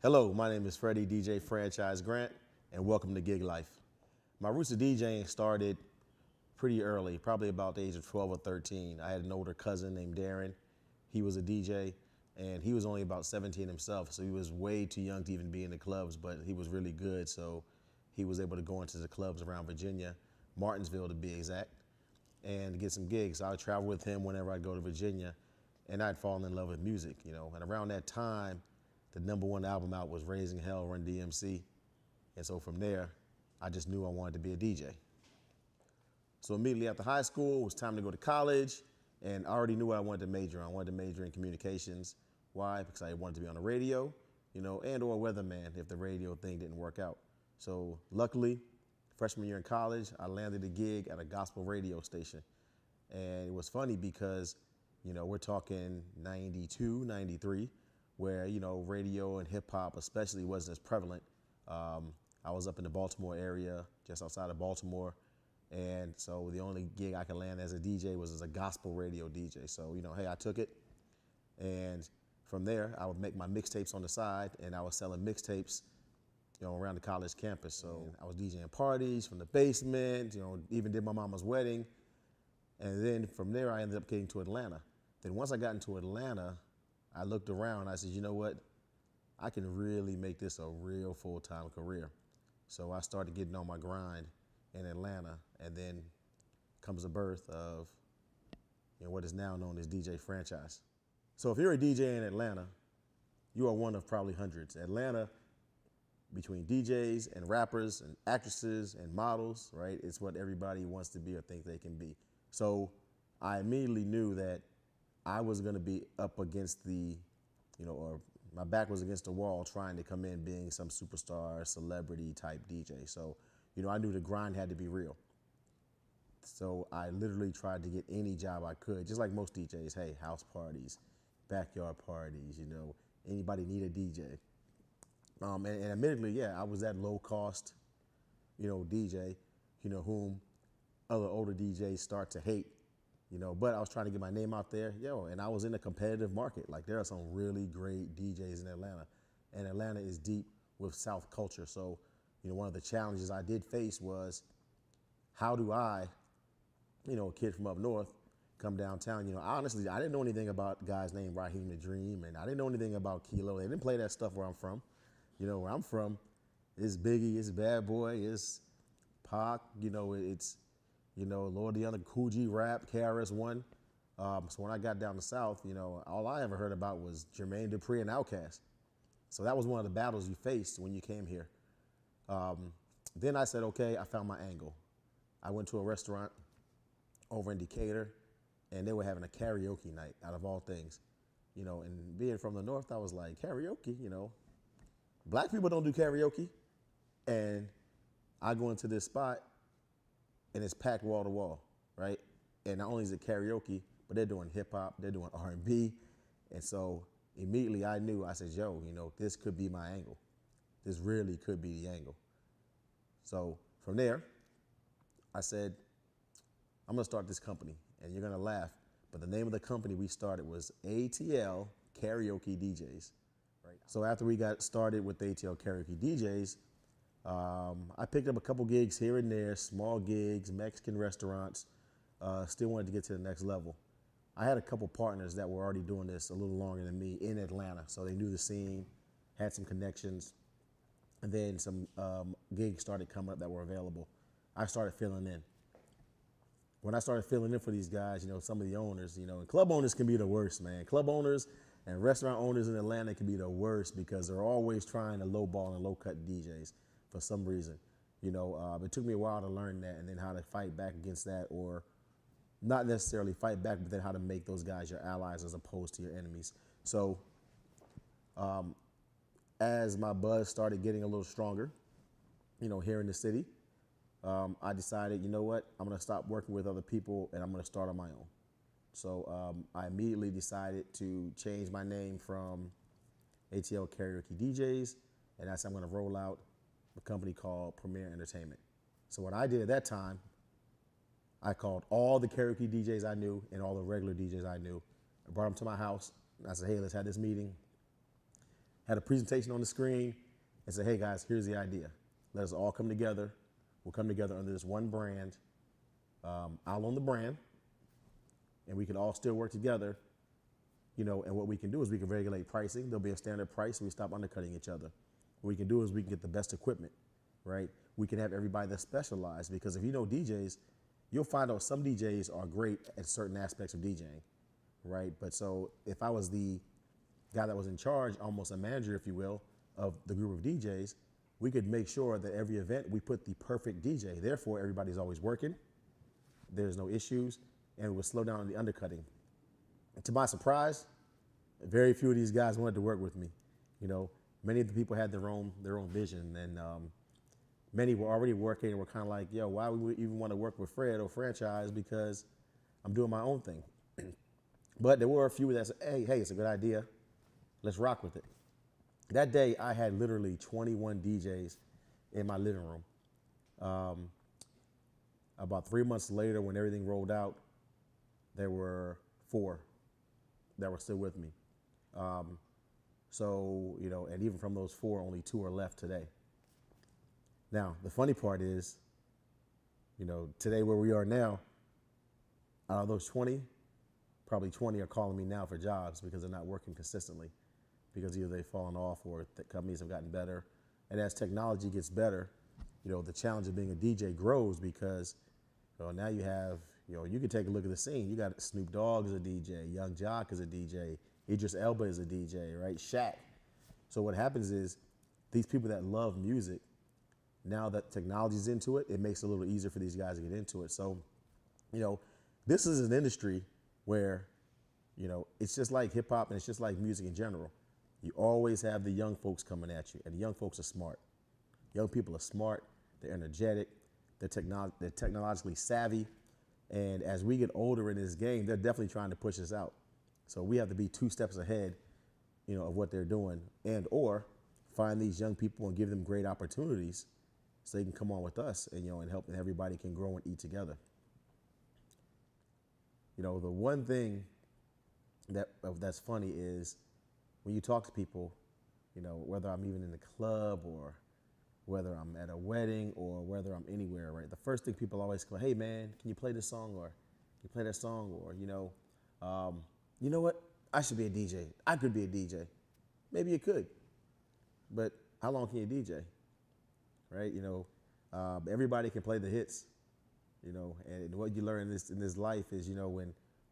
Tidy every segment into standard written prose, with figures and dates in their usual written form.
Hello, my name is Freddie DJ Franchise Grant, and welcome to Gig Life. My roots of DJing started pretty early, probably about the age of 12 or 13. I had an older cousin named Darren. He was a DJ, and he was only about 17 himself, so he was way too young to even be in the clubs, but he was really good, so he was able to go into the clubs around Virginia, Martinsville to be exact, and get some gigs. I would travel with him whenever I'd go to Virginia, and I'd fallen in love with music, and around that time, the #1 album out was Raising Hell, Run DMC. And so from there, I just knew I wanted to be a DJ. So immediately after high school, it was time to go to college, and I already knew what I wanted to major on. I wanted to major in communications. Why? Because I wanted to be on the radio, and or weatherman if the radio thing didn't work out. So luckily, freshman year in college, I landed a gig at a gospel radio station. And it was funny because, we're talking 92, 93, where, radio and hip hop especially wasn't as prevalent. I was up in the Baltimore area, just outside of Baltimore. And so the only gig I could land as a DJ was as a gospel radio DJ. So, hey, I took it. And from there, I would make my mixtapes on the side, and I was selling mixtapes, around the college campus. So I was DJing parties from the basement, even did my mama's wedding. And then from there, I ended up getting to Atlanta. Then once I got into Atlanta, I looked around, I said, you know what? I can really make this a real full-time career. So I started getting on my grind in Atlanta, and then comes the birth of what is now known as DJ Franchise. So if you're a DJ in Atlanta, you are one of probably hundreds. Atlanta, between DJs and rappers and actresses and models, right? It's what everybody wants to be or think they can be. So I immediately knew that I was going to be up against or my back was against the wall trying to come in being some superstar, celebrity type DJ. So, I knew the grind had to be real. So I literally tried to get any job I could, just like most DJs. Hey, house parties, backyard parties, anybody need a DJ. And admittedly, yeah, I was that low cost, DJ, whom other older DJs start to hate. But I was trying to get my name out there, and I was in a competitive market. Like, there are some really great DJs in Atlanta, and Atlanta is deep with South culture. So, one of the challenges I did face was, how do I, a kid from up north, come downtown? Honestly, I didn't know anything about guys named Raheem the Dream, and I didn't know anything about Kilo. They didn't play that stuff where I'm from. Where I'm from, it's Biggie, it's Bad Boy, it's Pac, it's Lord the Other, Cool G Rap, KRS-One. So when I got down the South, all I ever heard about was Jermaine Dupri and Outkast. So that was one of the battles you faced when you came here. Then I said, okay, I found my angle. I went to a restaurant over in Decatur, and they were having a karaoke night, out of all things. And being from the North, I was like, karaoke, black people don't do karaoke. And I go into this spot, and it's packed wall to wall, right? And not only is it karaoke, but they're doing hip hop, they're doing R&B. And so immediately I knew, I said, yo, this could be my angle. This really could be the angle. So from there, I said, I'm gonna start this company, and you're gonna laugh, but the name of the company we started was ATL Karaoke DJs. Right. So after we got started with ATL Karaoke DJs, I picked up a couple gigs here and there, small gigs, Mexican restaurants, still wanted to get to the next level. I had a couple partners that were already doing this a little longer than me in Atlanta, so they knew the scene, had some connections, and then some gigs started coming up that were available. I started filling in. When I started filling in for these guys, some of the owners, and club owners can be the worst, man. Club owners and restaurant owners in Atlanta can be the worst because they're always trying to lowball and low-cut DJs for some reason. It took me a while to learn that, and then how to fight back against that, or not necessarily fight back, but then how to make those guys your allies as opposed to your enemies. So as my buzz started getting a little stronger, here in the city, I decided, you know what, I'm gonna stop working with other people and I'm gonna start on my own. So I immediately decided to change my name from ATL Karaoke DJs, and I said I'm gonna roll out a company called Premier Entertainment. So what I did at that time, I called all the karaoke DJs I knew and all the regular DJs I knew. I brought them to my house. And I said, hey, let's have this meeting. had a presentation on the screen and said, hey guys, here's the idea. Let us all come together. We'll come together under this one brand. I'll own the brand, and we can all still work together, you know, and what we can do is we can regulate pricing. There'll be a standard price, so we stop undercutting each other. What we can do is we can get the best equipment, right? We can have everybody that's specialized, because if you know DJs, you'll find out some DJs are great at certain aspects of DJing, right? But so if I was the guy that was in charge, almost a manager, if you will, of the group of DJs, we could make sure that every event we put the perfect DJ. Therefore, everybody's always working. There's no issues, and it would slow down the undercutting. And to my surprise, very few of these guys wanted to work with me. You know, many of the people had their own vision, and many were already working and were kind of like, yo, why would we even want to work with Fred or franchise, because I'm doing my own thing. But there were a few that said, hey, it's a good idea. Let's rock with it. That day, I had literally 21 DJs in my living room. About 3 months later, when everything rolled out, there were 4 that were still with me. So, you know, and even from those 4, only 2 are left today. Now, the funny part is, you know, today where we are now, out of those 20, probably 20 are calling me now for jobs because they're not working consistently, because either they've fallen off or the companies have gotten better. And as technology gets better, you know, the challenge of being a DJ grows, because now you have, you know, you can take a look at the scene. You got Snoop Dogg as a DJ, Young Jock as a DJ, Idris Elba is a DJ, right? Shaq. So what happens is these people that love music, now that technology's into it, it makes it a little easier for these guys to get into it. So, you know, this is an industry where, you know, it's just like hip hop and it's just like music in general. You always have the young folks coming at you, and the young folks are smart. Young people are smart, they're energetic, they're technologically savvy, and as we get older in this game, they're definitely trying to push us out. So we have to be 2 steps ahead, you know, of what they're doing, and or find these young people and give them great opportunities so they can come on with us, and, you know, and help, and everybody can grow and eat together. You know, the one thing that's funny is when you talk to people, you know, whether I'm even in the club or whether I'm at a wedding or whether I'm anywhere, right? The first thing people always go, hey man, can you play this song, or can you play that song, or, you know what? I should be a DJ. I could be a DJ. Maybe you could, but how long can you DJ, right? You know, everybody can play the hits, you know, and what you learn in this life is, you know,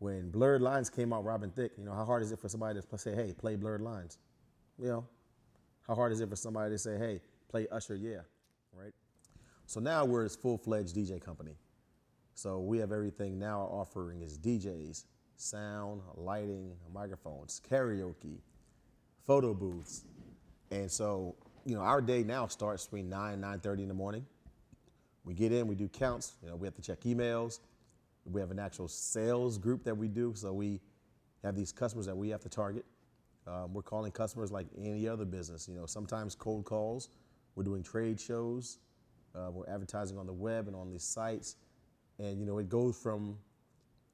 when Blurred Lines came out, Robin Thicke, you know, how hard is it for somebody to say, hey, play Blurred Lines? You know, how hard is it for somebody to say, hey, play Usher, yeah, right? So now we're a full-fledged DJ company. So we have everything now. Our offering is DJs, sound, lighting, microphones, karaoke, photo booths. And so, you know, our day now starts between 9 and 9:30 in the morning. We get in, we do counts. You know, we have to check emails. We have an actual sales group that we do. So we have these customers that we have to target. We're calling customers like any other business. You know, sometimes cold calls. We're doing trade shows. We're advertising on the web and on these sites. And, you know, it goes from,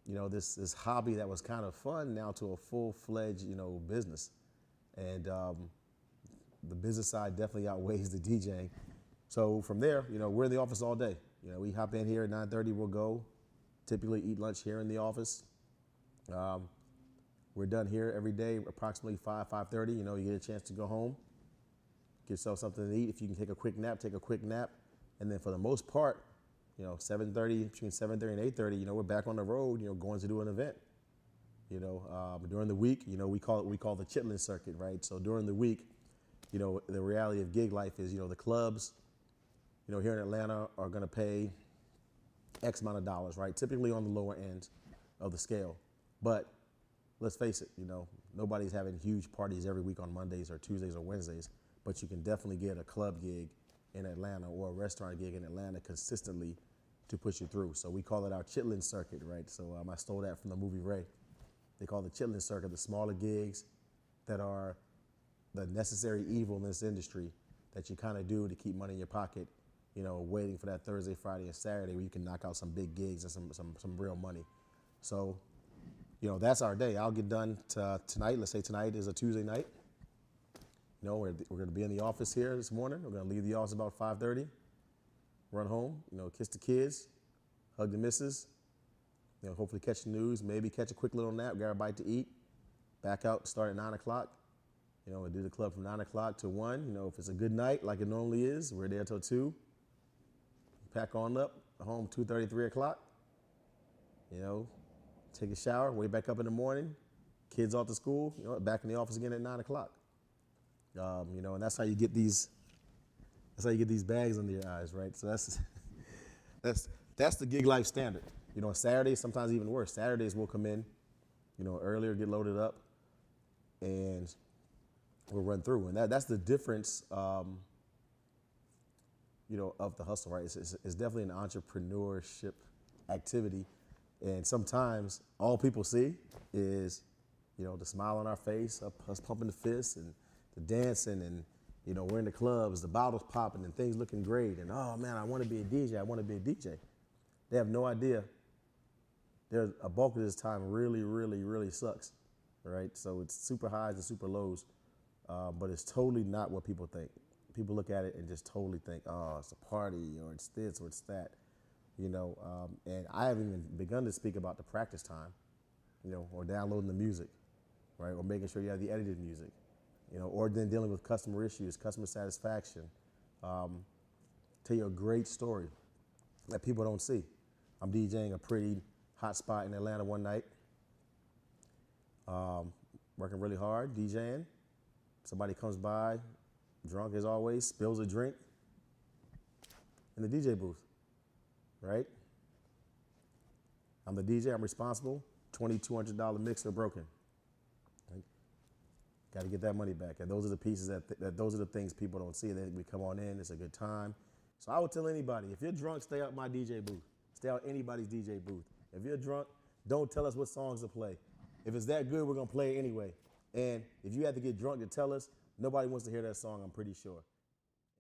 you know, this hobby that was kind of fun now to a full-fledged, you know, business. And the business side definitely outweighs the DJing. So from there, you know, we're in the office all day. You know, we hop in here at 9:30, we'll go, typically eat lunch here in the office. We're done here every day, approximately 5:30. You know, you get a chance to go home, get yourself something to eat. If you can take a quick nap, take a quick nap. And then for the most part, you know, 7:30, between 7:30 and 8:30, you know, we're back on the road, you know, going to do an event. You know, during the week, you know, we call the chitlin circuit, right? So during the week, you know, the reality of gig life is, you know, the clubs, you know, here in Atlanta are going to pay X amount of dollars, right? Typically on the lower end of the scale. But let's face it, you know, nobody's having huge parties every week on Mondays or Tuesdays or Wednesdays, but you can definitely get a club gig in Atlanta or a restaurant gig in Atlanta consistently to push you through. So we call it our chitlin circuit, right? So I stole that from the movie Ray. They call the chitlin circuit the smaller gigs that are the necessary evil in this industry that you kind of do to keep money in your pocket, you know, waiting for that Thursday, Friday, and Saturday where you can knock out some big gigs and some real money. So, you know, that's our day. I'll get done tonight. Let's say tonight is a Tuesday night. You know, we're going to be in the office here this morning. We're going to leave the office about 5:30, run home, you know, kiss the kids, hug the missus, you know, hopefully catch the news, maybe catch a quick little nap, grab a bite to eat, back out, start at 9 o'clock. You know, we do the club from 9 o'clock to 1. You know, if it's a good night like it normally is, we're there till 2. Pack on up, home 2:30, 3 o'clock. You know, take a shower, wake back up in the morning, kids off to school, you know, back in the office again at 9 o'clock. You know, and that's how you get these bags under your eyes, right? So that's the gig life standard. You know, on Saturdays, sometimes even worse. Saturdays we'll come in, you know, earlier, get loaded up, and we'll run through. And that's the difference, you know, of the hustle, right? It's definitely an entrepreneurship activity. And sometimes all people see is, you know, the smile on our face, us pumping the fists and the dancing, and, you know, we're in the clubs, the bottles popping and things looking great. And, oh man, I want to be a DJ. I want to be a DJ. They have no idea. There's a bulk of this time really, really, really sucks, right? So it's super highs and super lows, but it's totally not what people think. People look at it and just totally think, oh, it's a party, or it's this, or it's that, you know. And I haven't even begun to speak about the practice time, you know, or downloading the music, right, or making sure you have the edited music, you know, or then dealing with customer issues, customer satisfaction. Tell you a great story that people don't see. I'm DJing a pretty hot spot in Atlanta one night, working really hard, DJing. Somebody comes by, drunk as always, spills a drink in the DJ booth, right? I'm the DJ, I'm responsible. $2,200 mixer broken. Right? Got to get that money back. And those are the pieces those are the things people don't see. Then we come on in, it's a good time. So I would tell anybody, if you're drunk, stay out my DJ booth. Stay out anybody's DJ booth. If you're drunk, don't tell us what songs to play. If it's that good, we're going to play it anyway. And if you have to get drunk to tell us, nobody wants to hear that song, I'm pretty sure.